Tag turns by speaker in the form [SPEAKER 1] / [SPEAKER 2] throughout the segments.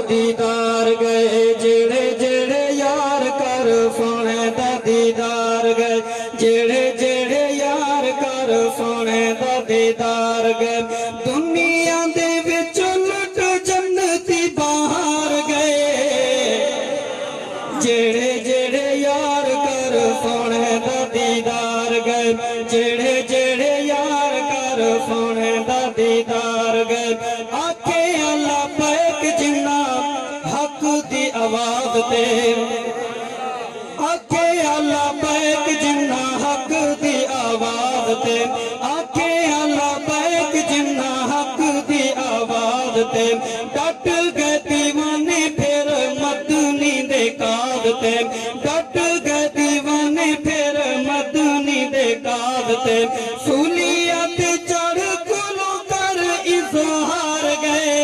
[SPEAKER 1] दीदार गए जेड़े जेड़े यार कर सोने दा दीदार गए जेड़े जेड़े यार कर सोने दा दीदार गए दुनिया दे विच लुट जन्नती बाहर गए जेड़े जेड़े यार कर सोने दा दीदार गए जेड़े जेड़े यार कर सोने दा दीदार गए आखे अल्लाह पैक जिन्ना हक दी आवाज ते आखे अल्लाह पैक जिन्ना हक दी आवाज ते आखे अल्लाह पैक जिन्ना हक दी आवाज ते डट गए दीवाने फिर मदनी दे काद ते डट गए दीवाने फिर मदनी दे काद ते सूलिया ते चढ़ कुलो कर इजहार गए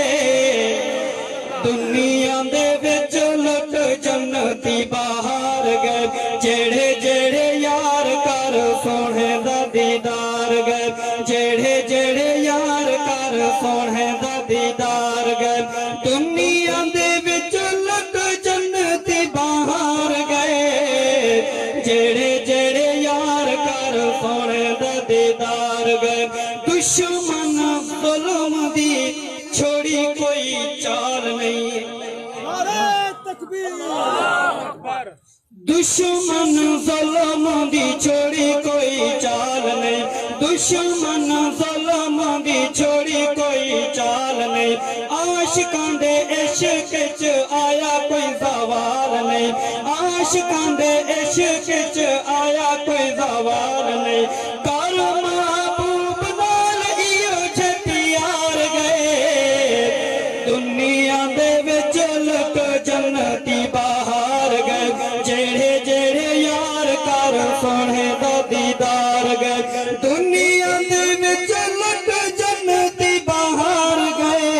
[SPEAKER 1] दुनिया दे विच लुट जन्नती बाहर गए जेड़े जेड़े यार कर सोने दा दीदार गए जेड़े जेड़े यार कर सोने दा दीदार गए दुनिया दे विच लुट जन्नती बाहर गए जेड़े जेड़े यार कर सोने दा दीदार गए दुश्मन जुल्म दी छोड़ी कोई चाल नहीं दुश्मन जुल्म दी छोड़ी कोई चाल नहीं दुश्मन जुल्म दी छोड़ी कोई चाल नहीं आशिकां दे इश्क च आया कोई सवाल नहीं आशिकां दे इश्क च आया कोई सवाल नहीं कर महबूब नाल इयो छटी यार गए दुनिया दे विच लुट जन्नती बाहर गए जेड़े जेड़े यार कर सोने दा दीदार गए दुनिया दे विच लुट जन्नती बाहर गए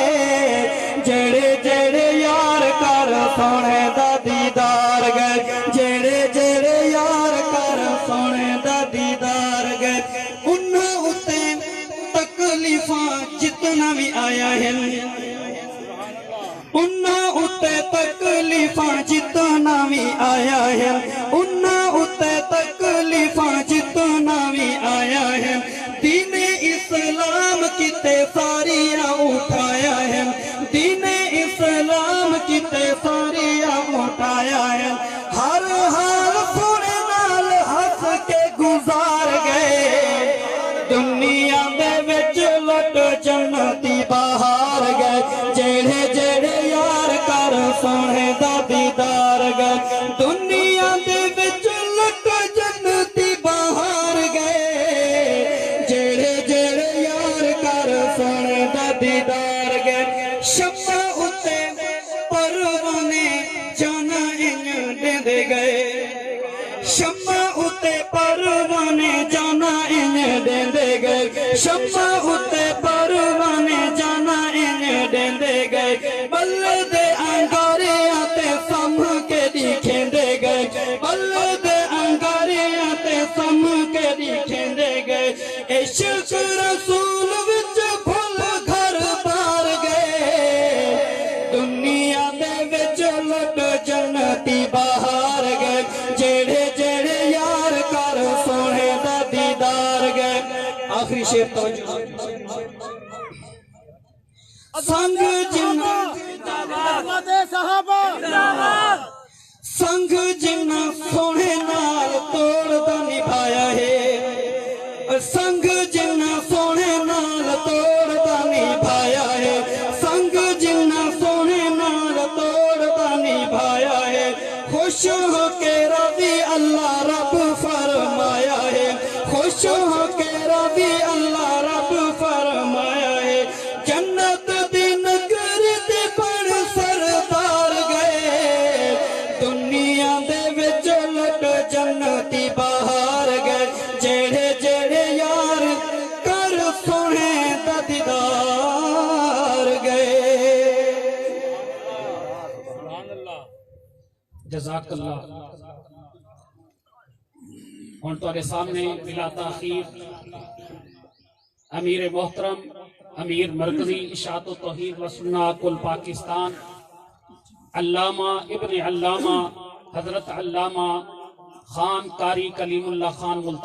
[SPEAKER 1] जेड़े जेड़े यार कर सोने दा दीदार गए जेड़े जेड़े यार कर सोने दा दीदार गए उन्हां उत्ते तकलीफां जितना भी आया है उन्हां उत्ते तकलीफां जितना भी आया है उन्हां उत्ते तकलीफां जितना भी आया है दीन इस्लाम किते सारिया उठाया है दीन इस्लाम किते सारिया उठाया है हर हाल सोने नाल हंस के गुजार गए दुनिया दे विच लुट जन्नती बाहर गए जेड़े जेड़े यार कर सोने दा दीदार गए दुनिया दे विच लुट जन्नती बाहर गए जेड़े जेड़े यार कर सोने दा दीदार गए शम्मा उत्ते परवाने जाना इंज देंदे गए शम्मा उत्ते परवाने जाना इंज देंदे गए शम्मा उत्ते परवाने जाना इंज देंदे गए बल्ले दे अंगारियां ते सम के दिखेंदे गए बल्ले दे अंगारियां ते सम के दिखेंदे गए इश्क रसूल विच फुल घर बार गए दुनिया दे विच लुट जन्नती बाहर गए जेड़े जेड़े यार कर सोने दा दीदार गए आखिरी शेर तो संग जिन्ना संग जिन्ना सोने नाल तोड़दा निभाया है संग जिन्ना सोने नाल तोड़दा निभाया है संग जिन्ना सोने नाल तोड़दा निभाया है खुश हो के रबी अल्लाह रब फरमाया है खुश हो के रबी अल्लाह रब फरमाया है जन्नत दी नगरी ते बड़ सरदार गए दुनिया दे विच लुट जन्नती बाहर गए जेड़े जेड़े यार कर सोने दा दीदार गए
[SPEAKER 2] जज़ाकल्लाह हुण तुहाडे सामने बिला ताखीर अमीर मोहतरम अमीर मरकजी इशाअत तौहीद व सुन्नत कुल पाकिस्तान अल्लामा इब्न अल्लामा हजरत अल्लामा खान कारी कलीमुल्लाह खान